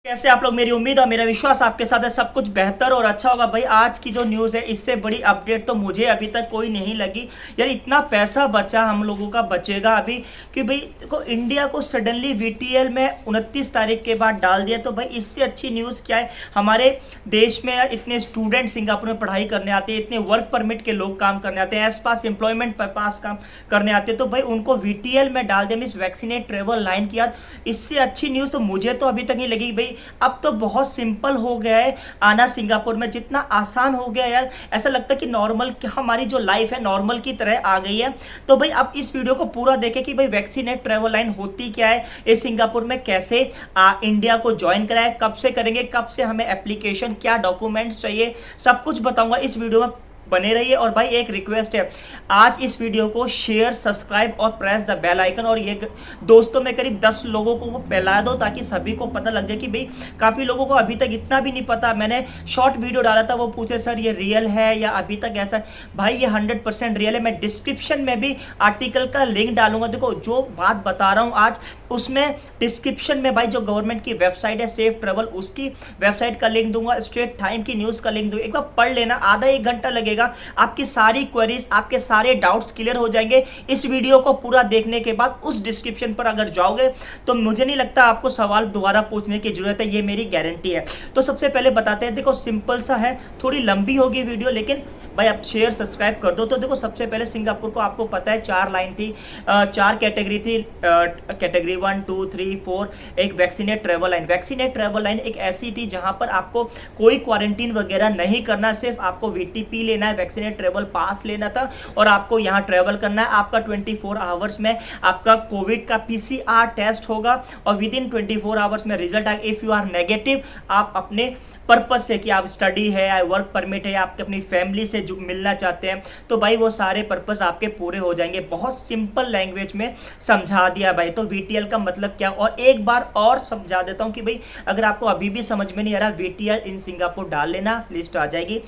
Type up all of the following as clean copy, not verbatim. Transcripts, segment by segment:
कैसे आप लोग। मेरी उम्मीद और मेरा विश्वास आपके साथ है सब कुछ बेहतर और अच्छा होगा। भाई आज की जो न्यूज़ है इससे बड़ी अपडेट तो मुझे अभी तक कोई नहीं लगी। यार इतना पैसा बचा हम लोगों का बचेगा अभी कि भाई देखो इंडिया को सडनली वीटीएल में 29 तारीख के बाद डाल दिया। तो भाई इससे अच्छी न्यूज़ क्या है। हमारे देश में इतने स्टूडेंट सिंगापुर में पढ़ाई करने आते हैं, इतने वर्क परमिट के लोग काम करने आते हैं, एस पास एम्प्लॉयमेंट पास काम करने आते हैं। तो भाई उनको वीटीएल में डाल दिया, मीन्स वैक्सीनेट ट्रेवल लाइन की। यार इससे अच्छी न्यूज़ तो मुझे तो अभी तक नहीं लगी। भाई अब तो बहुत सिंपल हो गया है आना सिंगापुर में, जितना आसान हो गया यार, ऐसा लगता है कि नॉर्मल हमारी जो लाइफ है नॉर्मल की तरह आ गई है। तो भाई अब इस वीडियो को पूरा देखें कि भाई वैक्सीनेट ट्रेवल लाइन होती क्या है, इस सिंगापुर में कैसे इंडिया को ज्वाइन कराए, कब से करेंगे, कब से हमें एप्लीकेशन, क्या डॉक्यूमेंट्स चाहिए, सब कुछ बताऊंगा इस वीडियो में। बने रहिए। और भाई एक रिक्वेस्ट है, आज इस वीडियो को शेयर, सब्सक्राइब और प्रेस द बेल आइकन, और ये दोस्तों में करीब 10 लोगों को फैला दो ताकि सभी को पता लग जाए कि भाई काफ़ी लोगों को अभी तक इतना भी नहीं पता। मैंने शॉर्ट वीडियो डाला था, वो पूछे सर ये रियल है या अभी तक ऐसा। भाई ये 100% रियल है। मैं डिस्क्रिप्शन में भी आर्टिकल का लिंक डालूंगा। देखो जो बात बता रहा हूँ आज, उसमें डिस्क्रिप्शन में भाई जो गवर्नमेंट की वेबसाइट है सेफ ट्रेवल, उसकी वेबसाइट का लिंक दूंगा, स्ट्रेट टाइम की न्यूज़ का लिंक दूंगा। एक बार पढ़ लेना, आधा एक घंटा लगेगा, आपकी सारी क्वेरीज, आपके सारे डाउट्स क्लियर हो जाएंगे। इस वीडियो को पूरा देखने के बाद उस डिस्क्रिप्शन पर अगर जाओगे तो मुझे नहीं लगता आपको सवाल दोबारा पूछने की जरूरत है, ये मेरी गारंटी है। तो सबसे पहले बताते हैं, देखो सिंपल सा है, थोड़ी लंबी होगी वीडियो, लेकिन भाई आप शेयर सब्सक्राइब कर दो। तो देखो सबसे पहले सिंगापुर को आपको पता है 4 लाइन थी, 4 कैटेगरी थी, कैटेगरी 1, 2, 3, 4। एक vaccinate travel line, vaccinate travel line एक ऐसी थी जहां पर आपको कोई क्वारंटीन वगैरह नहीं करना, सिर्फ आपको वीटीपी लेना है, वैक्सीनेट ट्रेवल पास लेना था, और आपको यहाँ ट्रेवल करना है। आपका 24 आवर्स में आपका कोविड का पीसीआर टेस्ट होगा, और विद इन 24 आवर्स में रिजल्ट आएगा। इफ यू आर नेगेटिव, आप अपने पर्पस से, कि आप स्टडी है या वर्क परमिट है या आप अपनी फैमिली से जो मिलना चाहते हैं, तो भाई वो सारे पर्पस आपके पूरे हो जाएंगे। बहुत सिंपल लैंग्वेज में समझा दिया भाई। तो वीटीएल का मतलब क्या, और एक बार और समझा देता हूं कि भाई अगर आपको अभी भी समझ में नहीं आ रहा, वीटीएल इन सिंगापुर डाल लेना, लिस्ट आ जाएगी।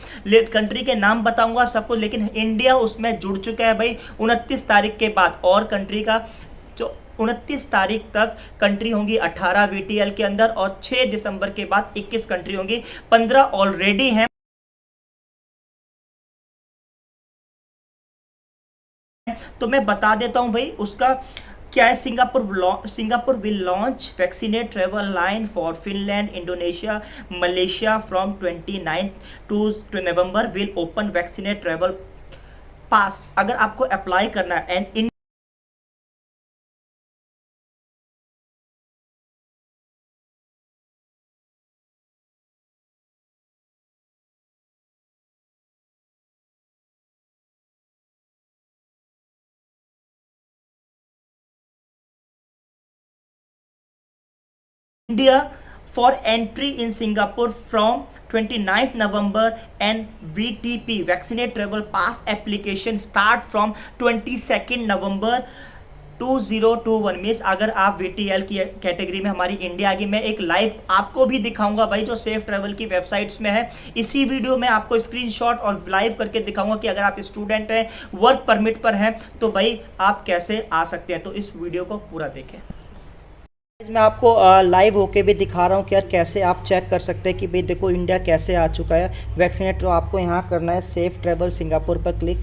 कंट्री के नाम बताऊंगा सबको, लेकिन इंडिया उसमें जुड़ चुका है भाई 29 तारीख के बाद। और कंट्री का जो 29 तारीख तक कंट्री होंगी 18 वीटीएल के अंदर, और 6 दिसंबर के बाद 21 कंट्री होंगी। 15 ऑलरेडी हैं। तो मैं बता देता हूं भाई उसका क्या है। Singapore will launch vaccinate travel line for Finland, Indonesia, Malaysia from 29 to November. Will open vaccinate travel pass. अगर आपको अप्लाई करना है and India for entry in Singapore from 29th November, and VTP Vaccinate Travel Pass application start from 22nd November 2021। Means अगर आप VTL की category में हमारी India की, मैं एक लाइव आपको भी दिखाऊंगा भाई जो सेफ ट्रेवल की वेबसाइट्स में है। इसी वीडियो में आपको स्क्रीनशॉट और लाइव करके दिखाऊंगा कि अगर आप स्टूडेंट हैं, वर्क परमिट पर हैं, तो भाई आप कैसे आ सकते हैं। तो इस वीडियो को पूरा देखें। मैं आपको लाइव होके भी दिखा रहा हूँ कि यार कैसे आप चेक कर सकते हैं कि भाई देखो इंडिया कैसे आ चुका है वैक्सीनेट। तो आपको यहाँ करना है सेफ ट्रेवल सिंगापुर पर क्लिक।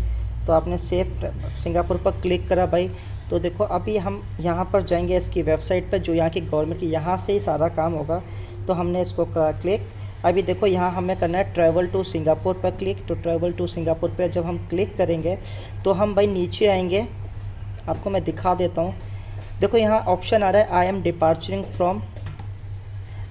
तो आपने सेफ सिंगापुर पर क्लिक करा भाई। तो देखो अभी हम यहाँ पर जाएंगे इसकी वेबसाइट पर, जो यहाँ की गवर्नमेंट की, यहाँ से ही सारा काम होगा। तो हमने इसको करा क्लिक। अभी देखो यहाँ हमें करना है ट्रैवल टू सिंगापुर पर क्लिक। तो ट्रैवल टू सिंगापुर पर जब हम क्लिक करेंगे तो हम भाई नीचे आएंगे, आपको मैं दिखा देता हूँ। देखो यहाँ ऑप्शन आ रहा है आई एम डिपार्चरिंग फ्रॉम,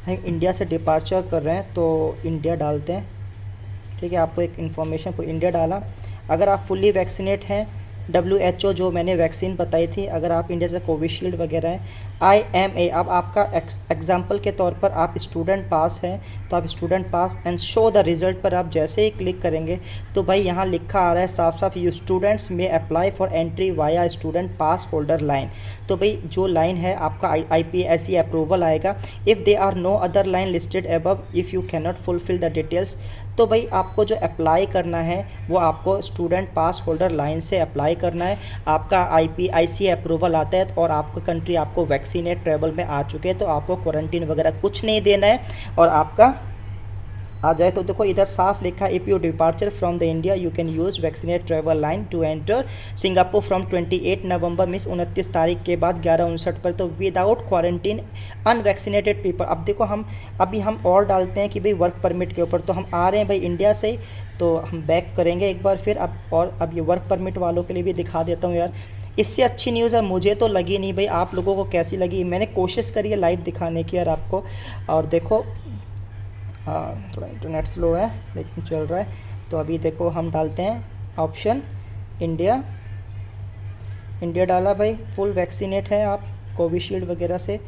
हम इंडिया से डिपार्चर कर रहे हैं तो इंडिया डालते हैं। ठीक है, आपको एक इन्फॉर्मेशन को इंडिया डाला। अगर आप फुल्ली वैक्सीनेट हैं, WHO जो मैंने वैक्सीन बताई थी, अगर आप इंडिया से कोविशील्ड वगैरह हैं, IMA, अब आपका एग्जाम्पल के तौर पर आप स्टूडेंट पास हैं तो आप student pass and show the result पर आप जैसे ही क्लिक करेंगे तो भाई यहाँ लिखा आ रहा है साफ साफ, you students may apply for entry via student pass holder lane. तो भाई जो लाइन है आपका IPSC अप्रूवल आएगा। If they are no other lane listed above, if you cannot fulfil the details. तो भाई आपको जो अप्लाई करना है वो आपको स्टूडेंट पास होल्डर लाइन से अप्लाई करना है। आपका IPIC अप्रूवल आता है और आपका कंट्री आपको वैक्सीनेट ट्रैवल में आ चुके हैं, तो आपको क्वारंटीन वगैरह कुछ नहीं देना है और आपका आ जाए। तो देखो इधर साफ लिखा है, if you departure from the India you can use vaccinate travel line to enter Singapore from 28 November means 29 तारीख के बाद 11:59 पर, तो विदाउट क्वारंटीन अनवैक्सीनेटेड पीपल। अब देखो हम और डालते हैं कि भाई वर्क परमिट के ऊपर, तो हम आ रहे हैं भाई इंडिया से, तो हम बैक करेंगे एक बार फिर। अब ये वर्क परमिट वालों के लिए भी दिखा देता हूँ यार। इससे अच्छी न्यूज़ है मुझे तो लगी नहीं भाई, आप लोगों को कैसी लगी? मैंने कोशिश करी है लाइव दिखाने की यार आपको। और देखो थोड़ा इंटरनेट स्लो है लेकिन चल रहा है। तो अभी देखो हम डालते हैं ऑप्शन इंडिया डाला भाई, फुल वैक्सीनेट है आप कोविशील्ड वगैरह से।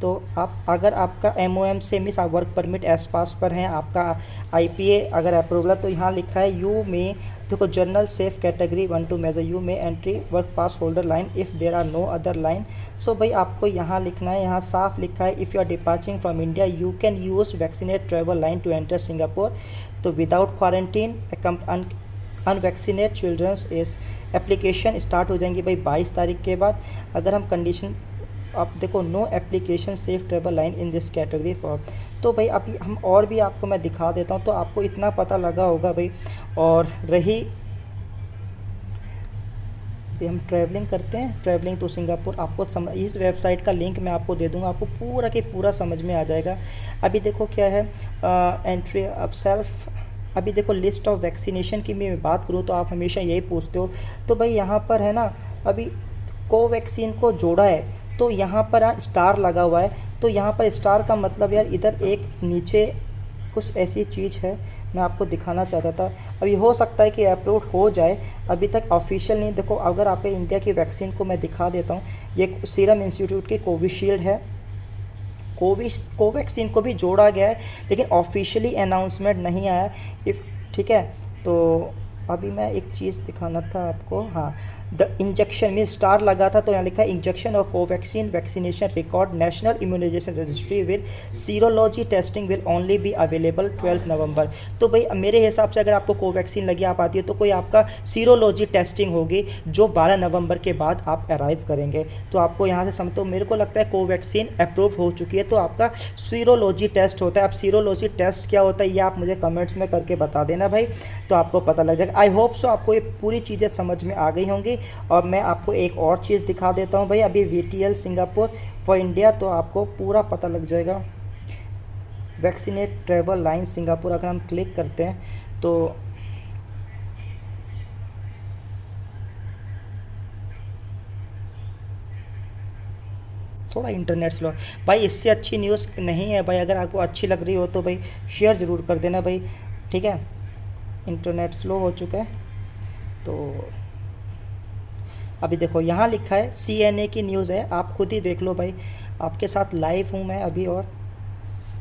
तो आप अगर आपका MOM से मिस आप वर्क परमिट एस पास पर हैं, आपका IPA अगर अप्रूवल है, तो यहाँ लिखा है यू में देखो general safe category 1 to major यू में entry work pass holder line if there are no other line. So भाई आपको यहाँ लिखना है, यहाँ साफ लिखा है if you are departing from India you can use vaccinate travel line to enter Singapore, तो विदाउट क्वारंटीन अनवैक्सीनेट चिल्ड्रंस इस एप्लीकेशन स्टार्ट हो जाएंगी भाई 22 तारीख के बाद। अगर हम कंडीशन आप देखो no application safe travel lane in this category for, तो भाई अभी हम और भी आपको मैं दिखा देता हूँ, तो आपको इतना पता लगा होगा भाई। और रही हम ट्रैवलिंग करते हैं, ट्रैवलिंग टू सिंगापुर, आपको इस वेबसाइट का लिंक मैं आपको दे दूंगा, आपको पूरा के पूरा समझ में आ जाएगा। अभी देखो क्या है एंट्री अब सेल्फ, अभी देखो लिस्ट ऑफ वैक्सीनेशन की मैं बात करूँ तो आप हमेशा यही पूछते हो, तो भाई यहाँ पर है ना अभी कोवैक्सीन को जोड़ा है, तो यहाँ पर स्टार लगा हुआ है, तो यहाँ पर स्टार का मतलब यार इधर एक नीचे कुछ ऐसी चीज़ है मैं आपको दिखाना चाहता था। अभी हो सकता है कि अप्रूव हो जाए, अभी तक ऑफिशियल नहीं। देखो अगर आप इंडिया की वैक्सीन को मैं दिखा देता हूँ, ये सीरम इंस्टीट्यूट की कोविशील्ड है, कोवैक्सीन को भी जोड़ा गया है लेकिन ऑफिशियली अनाउंसमेंट नहीं आया ठीक है। तो अभी मैं एक चीज़ दिखाना था आपको, हाँ द इंजेक्शन में स्टार लगा था, तो यहाँ लिखा है इंजेक्शन और Covaxin vaccination record national immunisation registry with serology testing will only be available 12 November. तो भाई मेरे हिसाब से अगर आपको कोवैक्सीन लगी आप आती है तो कोई आपका सीरोलॉजी टेस्टिंग होगी जो 12 नवंबर के बाद आप अराइव करेंगे, तो आपको यहाँ से समझो मेरे को लगता है कोवैक्सीन अप्रूव हो चुकी है, तो आपका सीरोलॉजी टेस्ट होता है। अब सीरोलॉजी टेस्ट क्या होता है ये आप मुझे कमेंट्स में करके बता देना भाई, तो आपको पता लग जाएगा। आई होप सो आपको ये पूरी चीज़ें समझ में आ गई होंगी। और मैं आपको एक और चीज़ दिखा देता हूँ भाई, अभी VTL सिंगापुर फॉर इंडिया, तो आपको पूरा पता लग जाएगा। वैक्सीनेट ट्रैवल लाइन सिंगापुर अगर हम क्लिक करते हैं तो थोड़ा इंटरनेट स्लो भाई, इससे अच्छी न्यूज़ नहीं है भाई। अगर आपको अच्छी लग रही हो तो भाई शेयर ज़रूर कर देना भाई, ठीक है। इंटरनेट स्लो हो चुका है, तो अभी देखो यहाँ लिखा है CNA की न्यूज़ है, आप खुद ही देख लो भाई, आपके साथ लाइव हूँ मैं अभी। और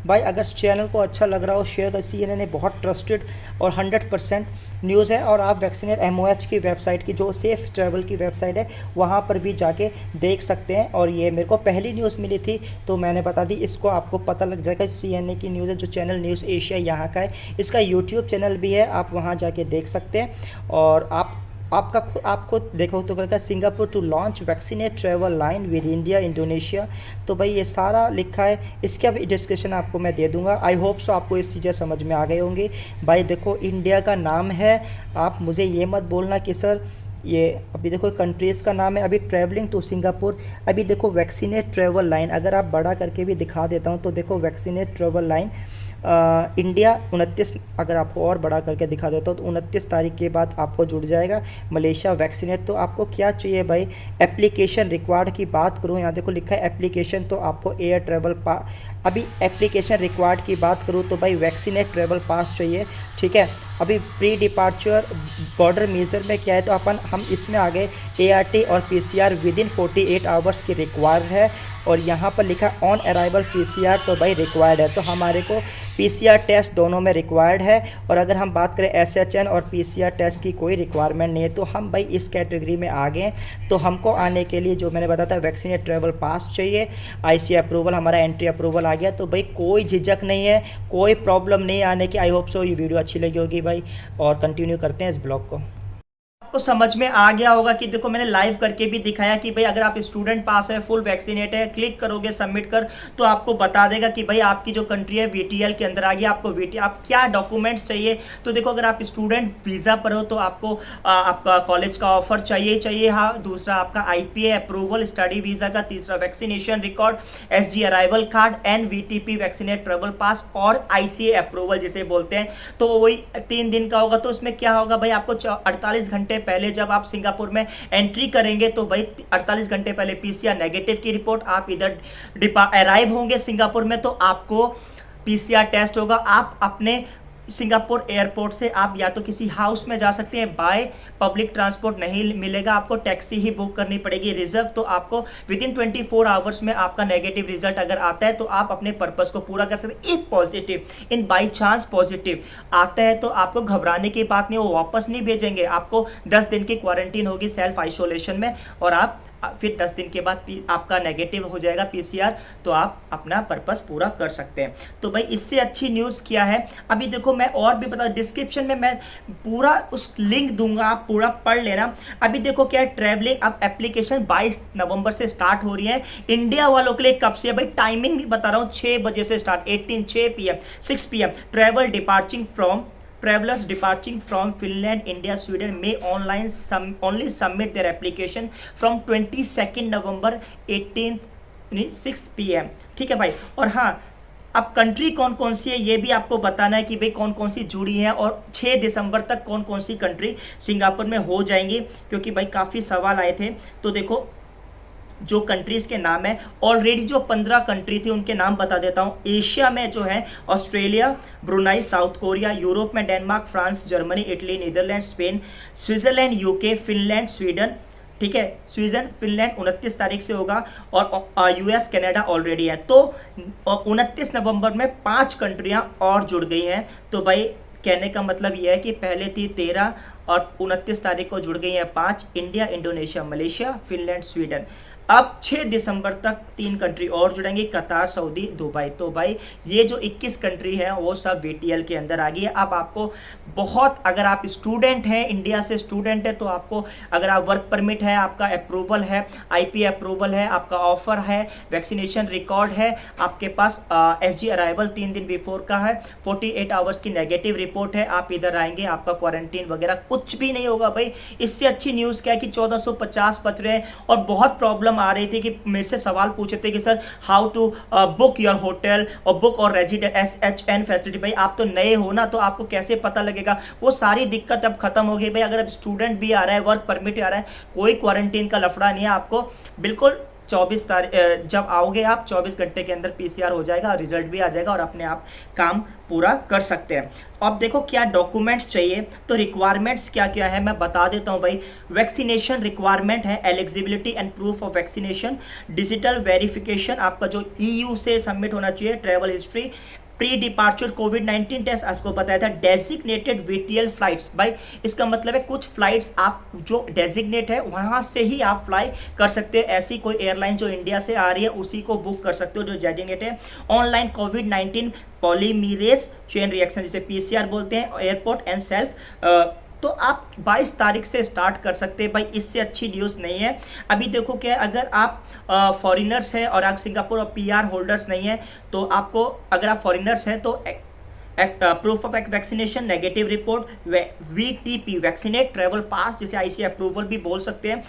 भाई अगर चैनल को अच्छा लग रहा हो शेयर कर, CNN बहुत ट्रस्टेड और 100% न्यूज़ है। और आप वैक्सीनेट MOH की वेबसाइट की जो सेफ ट्रैवल की वेबसाइट है वहाँ पर भी जाके देख सकते हैं। और ये मेरे को पहली न्यूज़ मिली थी तो मैंने बता दी, इसको आपको पता लग जाएगा। CNA की न्यूज़ है जो चैनल न्यूज़ एशिया यहाँ का है, इसका YouTube चैनल भी है, आप वहाँ जाके देख सकते हैं। और आपको देखो तो क्या Singapore to launch vaccinated travel lane with India Indonesia, तो भाई ये सारा लिखा है, इसका भी डिस्क्रिप्शन आपको मैं दे दूंगा। आई होप सो आपको इस चीज़ें समझ में आ गई होंगी भाई। देखो इंडिया का नाम है, आप मुझे ये मत बोलना कि सर ये अभी देखो कंट्रीज़ का नाम है, अभी ट्रैवलिंग टू सिंगापुर। अभी देखो वैक्सीनेट ट्रैवल लाइन अगर आप बड़ा करके भी दिखा देता हूँ तो देखो वैक्सीनेट ट्रैवल लाइन इंडिया 29, अगर आपको और बड़ा करके दिखा देता हूँ तो 29 तारीख के बाद आपको जुड़ जाएगा मलेशिया वैक्सीनेट। तो आपको क्या चाहिए भाई, एप्लीकेशन रिक्वायर्ड की बात करूँ, यहाँ देखो लिखा है एप्लीकेशन, तो आपको एयर ट्रैवल अभी एप्लीकेशन रिक्वायर्ड की बात करूँ तो भाई वैक्सीनेट ट्रैवल पास चाहिए, ठीक है। अभी प्री डिपार्चर बॉर्डर मेजर में क्या है, तो हम इसमें आ गए ART और PCR विद इन 48 आवर्स की रिक्वायर्ड है। और यहाँ पर लिखा ऑन अराइवल PCR, तो भाई रिक्वायर्ड है, तो हमारे को PCR टेस्ट दोनों में रिक्वायर्ड है। और अगर हम बात करें SHN और PCR टेस्ट की कोई रिक्वायरमेंट नहीं है, तो हम भाई इस कैटेगरी में आ गए। तो हमको आने के लिए जो मैंने बताया था वैक्सीनेट ट्रैवल पास चाहिए, IC अप्रूवल, हमारा एंट्री अप्रूवल आ गया, तो भाई कोई झिझक नहीं है, कोई प्रॉब्लम नहीं आने की। आई होप सो ये वीडियो अच्छी लगी होगी भाई, और कंटिन्यू करते हैं इस ब्लॉग को। आपको समझ में आ गया होगा कि देखो मैंने लाइव करके भी दिखाया कि भाई अगर आप स्टूडेंट पास है, फुल वैक्सीनेट है, क्लिक करोगे सबमिट कर, तो आपको बता देगा कि भाई आपकी जो कंट्री है वीटीएल के अंदर आ गई। आपको आप क्या डॉक्यूमेंट्स चाहिए, तो देखो अगर आप स्टूडेंट वीज़ा पर हो तो आपको आपका कॉलेज का ऑफर चाहिए। हाँ, दूसरा आपका आईपीए अप्रूवल स्टडी वीज़ा का, तीसरा vaccination record, SG arrival card, NVTP vaccinate travel pass और आईसीए अप्रूवल जिसे बोलते हैं। तो वही 3 दिन का होगा। तो उसमें क्या होगा भाई, आपको 48 घंटे पहले जब आप सिंगापुर में एंट्री करेंगे तो भाई 48 घंटे पहले पीसीआर नेगेटिव की रिपोर्ट, आप इधर अराइव होंगे सिंगापुर में तो आपको पीसीआर टेस्ट होगा। आप अपने सिंगापुर एयरपोर्ट से आप या तो किसी हाउस में जा सकते हैं, बाय पब्लिक ट्रांसपोर्ट नहीं मिलेगा, आपको टैक्सी ही बुक करनी पड़ेगी रिजर्व। तो आपको विदिन 24 आवर्स में आपका नेगेटिव रिजल्ट अगर आता है तो आप अपने पर्पस को पूरा कर सकते हैं। If positive, in by chance positive आता है तो आपको घबराने की बात नहीं, वो वापस नहीं भेजेंगे, आपको 10 दिन की क्वारंटीन होगी सेल्फ आइसोलेशन में, और आप फिर 10 दिन के बाद आपका नेगेटिव हो जाएगा पीसीआर, तो आप अपना पर्पस पूरा कर सकते हैं। तो भाई इससे अच्छी न्यूज़ क्या है, अभी देखो मैं और भी बता, डिस्क्रिप्शन में मैं पूरा उस लिंक दूंगा, आप पूरा पढ़ लेना। अभी देखो क्या है, ट्रैवलिंग अब एप्लीकेशन 22 नवंबर से स्टार्ट हो रही है इंडिया वालों के लिए। कब से भाई, टाइमिंग भी बता रहा हूँ, 6 बजे से start, 6 PM। Travel departing from Travelers departing from Finland, India, Sweden may online only submit their application from 22nd November 6 PM। ठीक है भाई। और हाँ, अब कंट्री कौन कौन सी है ये भी आपको बताना है कि भाई कौन कौन सी जुड़ी है, और 6 दिसंबर तक कौन कौन सी कंट्री सिंगापुर में हो जाएंगी, क्योंकि भाई काफ़ी सवाल आए थे। तो देखो जो कंट्रीज़ के नाम है, ऑलरेडी जो 15 कंट्री थी उनके नाम बता देता हूँ। एशिया में जो है Australia, Brunei, South Korea, Europe में Denmark, France, Germany, Italy, Netherlands, Spain, Switzerland, UK, Finland, Sweden. ठीक है, स्वीडन फिनलैंड 29 तारीख से होगा, और यूएस कनाडा ऑलरेडी है। तो 29 नवंबर में 5 कंट्रियाँ और जुड़ गई हैं। तो भाई कहने का मतलब यह है कि पहले थी 13 और 29 तारीख को जुड़ गई हैं 5, India, Indonesia, Malaysia, Finland, Sweden. अब 6 दिसंबर तक 3 कंट्री और जुड़ेंगी, कतार, सऊदी, दुबई। तो भाई ये जो 21 कंट्री है वो सब वीटीएल के अंदर आ गई है। अब आपको बहुत, अगर आप स्टूडेंट हैं, इंडिया से स्टूडेंट है, तो आपको अगर आप वर्क परमिट है, आपका अप्रूवल है, आईपी अप्रूवल है, आपका ऑफर है, वैक्सीनेशन रिकॉर्ड है, आपके पास एसजी अराइवल 3 दिन बिफोर का है, 48 आवर्स की नेगेटिव रिपोर्ट है, आप इधर आएंगे, आपका क्वारंटीन वगैरह कुछ भी नहीं होगा भाई। इससे अच्छी न्यूज़ क्या है कि 1450 बच रहे हैं। और बहुत प्रॉब्लम आ रही थी कि मेरे से सवाल पूछे थे कि sir how to book your hotel और बुक और रेजिडेंट SHN फैसिलिटी। भाई आप तो नए हो ना, तो आपको कैसे पता लगेगा, वो सारी दिक्कत अब खत्म हो गई भाई। अगर अब स्टूडेंट भी आ रहा है, वर्क परमिट आ रहा है, कोई क्वारंटीन का लफड़ा नहीं है। आपको बिल्कुल 24 तारीख जब आओगे आप 24 घंटे के अंदर पीसीआर हो जाएगा और रिजल्ट भी आ जाएगा, और अपने आप काम पूरा कर सकते हैं। अब देखो क्या डॉक्यूमेंट्स चाहिए, तो रिक्वायरमेंट्स क्या क्या है मैं बता देता हूं भाई। वैक्सीनेशन रिक्वायरमेंट है, eligibility and proof of vaccination, digital verification आपका जो EU से सबमिट होना चाहिए, ट्रैवल हिस्ट्री, प्री डिपार्चर कोविड-19 टेस्ट आपको बताया था, डेजिग्नेटेड वीटीएल फ्लाइट्स। भाई इसका मतलब है कुछ फ्लाइट्स आप जो डेजिग्नेट है वहां से ही आप फ्लाई कर सकते हैं। ऐसी कोई एयरलाइन जो इंडिया से आ रही है उसी को बुक कर सकते हो जो डेजिग्नेट है। ऑनलाइन कोविड-19 पॉलीमरेज चेन रिएक्शन जिसे पीसीआर बोलते हैं, एयरपोर्ट एंड सेल्फ। तो आप 22 तारीख से स्टार्ट कर सकते हैं भाई। इससे अच्छी न्यूज़ नहीं है। अभी देखो क्या, अगर आप फॉरेनर्स हैं और आप सिंगापुर और PR होल्डर्स नहीं है, तो आपको, अगर आप फॉरेनर्स हैं तो proof of vaccination, negative report, VTP vaccinate travel pass जिसे IC अप्रूवल भी बोल सकते हैं।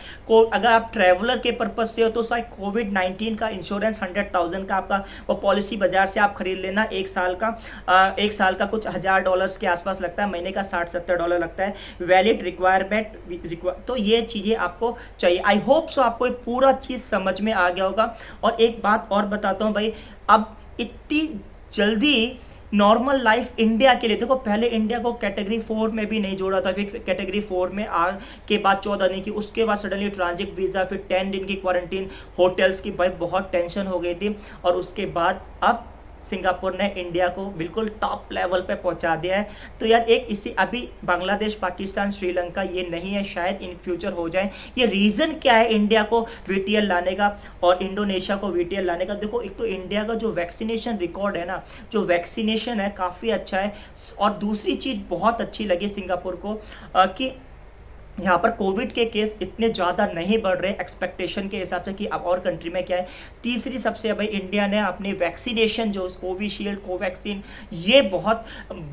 अगर आप ट्रैवलर के पर्पज से हो तो शायद कोविड-19 का इंश्योरेंस 100,000 का आपका वो पॉलिसी बाजार से आप खरीद लेना। 1 साल का कुछ $1000 के आसपास लगता है, महीने का $60-70 लगता है। वैलिड रिक्वायरमेंट, तो ये चीज़ें आपको चाहिए। आई होप सो आपको ये पूरा चीज़ समझ में आ गया होगा। और एक बात और बताता हूँ भाई, अब इतनी जल्दी नॉर्मल लाइफ इंडिया के लिए, देखो पहले इंडिया को कैटेगरी 4 में भी नहीं जोड़ा था, फिर कैटेगरी 4 में आ के बाद 14 दिन की, उसके बाद सडनली ट्रांजिट वीज़ा, फिर 10 दिन की क्वारंटीन, होटल्स की, भाई बहुत टेंशन हो गई थी। और उसके बाद अब सिंगापुर ने इंडिया को बिल्कुल टॉप लेवल पे पहुंचा दिया है। तो यार एक इसी, अभी बांग्लादेश, पाकिस्तान, श्रीलंका ये नहीं है, शायद इन फ्यूचर हो जाए। ये रीज़न क्या है इंडिया को VTL लाने का और इंडोनेशिया को VTL लाने का? देखो एक तो इंडिया का जो वैक्सीनेशन रिकॉर्ड है ना, जो वैक्सीनेशन है काफ़ी अच्छा है। और दूसरी चीज़ बहुत अच्छी लगी सिंगापुर को कि यहाँ पर कोविड के केस इतने ज़्यादा नहीं बढ़ रहे एक्सपेक्टेशन के हिसाब से कि अब और कंट्री में क्या है। तीसरी सबसे भाई इंडिया ने अपनी वैक्सीनेशन जो कोविशील्ड कोवैक्सीन ये बहुत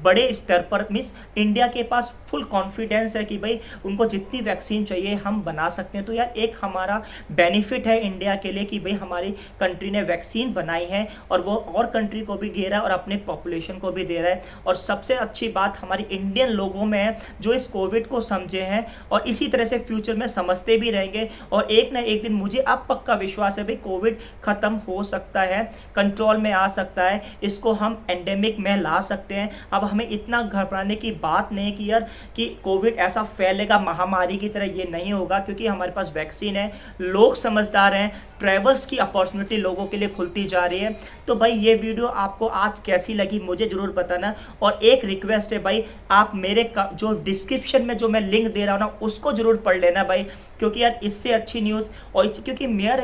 बड़े स्तर पर मीन्स इंडिया के पास फुल कॉन्फिडेंस है कि भाई उनको जितनी वैक्सीन चाहिए हम बना सकते हैं। तो यार एक हमारा बेनिफिट है इंडिया के लिए कि भाई हमारी कंट्री ने वैक्सीन बनाई है और वो और कंट्री को भी दे रहा है और अपने पॉपुलेशन को भी दे रहा है। और सबसे अच्छी बात हमारी इंडियन लोगों में है जो इस कोविड को समझे हैं और इसी तरह से फ्यूचर में समझते भी रहेंगे। और एक ना एक दिन मुझे अब पक्का विश्वास है भाई कोविड खत्म हो सकता है, कंट्रोल में आ सकता है, इसको हम एंडेमिक में ला सकते हैं। अब हमें इतना घबराने की बात नहीं कि यार कि कोविड ऐसा फैलेगा महामारी की तरह, ये नहीं होगा क्योंकि हमारे पास वैक्सीन है, लोग समझदार हैं, ट्रैवल्स की अपॉर्चुनिटी लोगों के लिए खुलती जा रही है। तो भाई ये वीडियो आपको आज कैसी लगी मुझे जरूर बताना। और एक रिक्वेस्ट है भाई, आप मेरे जो डिस्क्रिप्शन में जो मैं लिंक दे रहा हूँ ना उसको जरूर पढ़ लेना भाई, क्योंकि यार इससे अच्छी न्यूज़ और क्योंकि मैं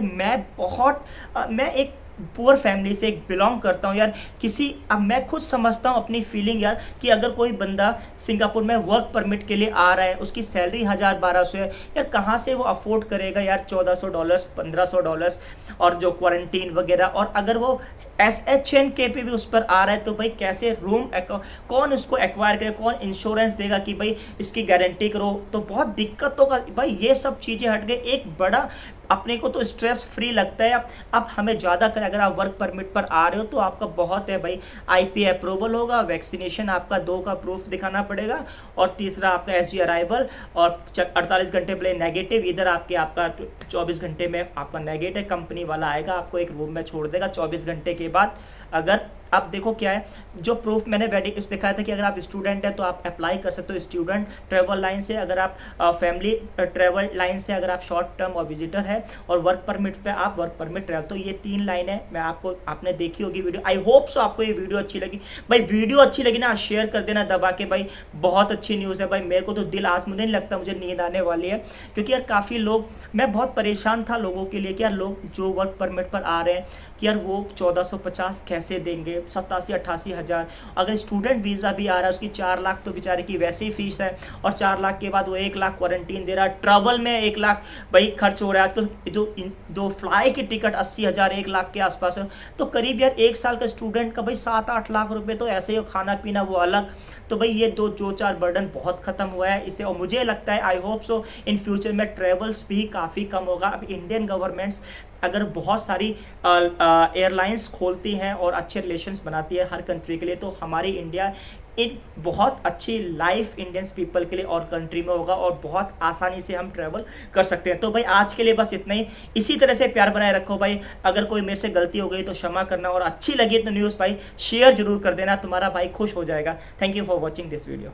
एक पुअर फैमिली से एक बिलोंग करता हूँ यार। अब मैं खुद समझता हूँ अपनी फीलिंग यार कि अगर कोई बंदा सिंगापुर में वर्क परमिट के लिए आ रहा है, उसकी सैलरी 1000-1200 है यार, कहाँ से वो अफोर्ड करेगा यार $1400 $1500 और जो क्वारंटीन वगैरह। और अगर वो SHN के पे भी उस पर आ रहा है तो भाई कैसे रूम कौन उसको एक्वायर करे, कौन इंश्योरेंस देगा कि भाई इसकी गारंटी करो। तो बहुत दिक्कत होगा भाई। ये सब चीज़ें हट गई, एक बड़ा अपने को तो स्ट्रेस फ्री लगता है। अब हमें ज़्यादा कर अगर आप वर्क परमिट पर आ रहे हो तो आपका बहुत है भाई, IP अप्रूवल होगा, वैक्सीनेशन आपका 2 का प्रूफ दिखाना पड़ेगा और तीसरा आपका SG अराइवल और 48 घंटे पहले नेगेटिव, इधर आपका 24 घंटे में आपका नेगेटिव, कंपनी वाला आएगा आपको एक रूम में छोड़ देगा 24 घंटे के बाद। अगर अब देखो क्या है जो प्रूफ मैंने दिखाया था कि अगर आप स्टूडेंट है तो आप अप्लाई कर सकते हो स्टूडेंट ट्रैवल लाइन से, अगर आप फैमिली ट्रैवल लाइन से, अगर आप शॉर्ट टर्म और विजिटर है, और वर्क परमिट पे आप वर्क परमिट ट्रैवल। तो ये 3 लाइन है, मैं आपने देखी होगी वीडियो। आई होप सो आपको ये वीडियो अच्छी लगी भाई। वीडियो अच्छी लगी ना शेयर कर देना दबा के भाई, बहुत अच्छी न्यूज़ है भाई। मेरे को तो दिल आज मुझे नहीं लगता मुझे नींद आने वाली है, क्योंकि यार काफ़ी लोग, मैं बहुत परेशान था लोगों के लिए कि यार लोग जो वर्क परमिट पर आ रहे हैं कि यार वो 1450 कैसे देंगे, 87-88 हज़ार। अगर स्टूडेंट वीज़ा भी आ रहा है उसकी 4 लाख तो बेचारे की वैसे ही फीस है, और 4 लाख के बाद वो 1 लाख क्वारंटीन दे रहा है, ट्रैवल में 1 लाख भाई खर्च हो रहा है आजकल। दो फ्लाई की टिकट 80 हज़ार 1 लाख के आसपास है। तो करीब यार 1 साल का स्टूडेंट का भाई 7-8 लाख रुपए तो ऐसे ही, खाना पीना वो अलग। तो भाई ये 2-4 बर्डन बहुत खत्म हुआ है इससे, और मुझे लगता है I hope so in future में ट्रेवल्स भी काफ़ी कम होगा। अब इंडियन गवर्नमेंट्स अगर बहुत सारी एयरलाइंस खोलती हैं और अच्छे रिलेशंस बनाती है हर कंट्री के लिए, तो हमारी इंडिया एक बहुत अच्छी लाइफ इंडियंस पीपल के लिए और कंट्री में होगा और बहुत आसानी से हम ट्रैवल कर सकते हैं। तो भाई आज के लिए बस इतना ही। इसी तरह से प्यार बनाए रखो भाई। अगर कोई मेरे से गलती हो गई तो क्षमा करना, और अच्छी लगी तो न्यूज़ भाई शेयर जरूर कर देना, तुम्हारा भाई खुश हो जाएगा। Thank you for watching this video.